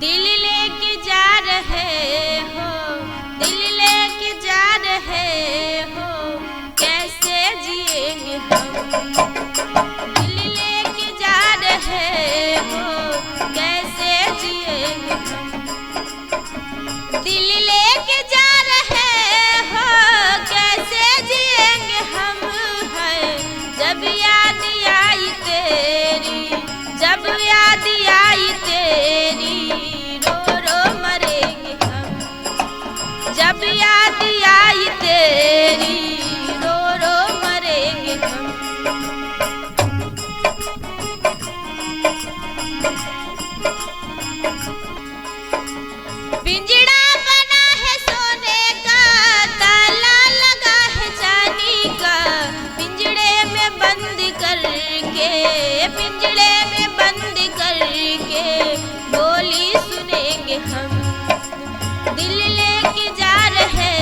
दिल लेके जा रहे हो, दिल लेके जा रहे हो, कैसे जिएंगे हम। दिल लेके जा रहे हो, कैसे जिएंगे हम। दिल लेके जा रहे हो, कैसे जिएंगे हम। है जब याद आई तेरी, जब याद आई तेरी, रो रो मरेंगे हम। जब याद आई तेरी, रो रो मरेंगे हम। पिंजड़ा बना है सोने का, ताला लगा है चांदी का। पिंजड़े में बंद करके, पिंजड़े में बंद करके, बोली सुनेंगे हम। दिल लेके जा रहे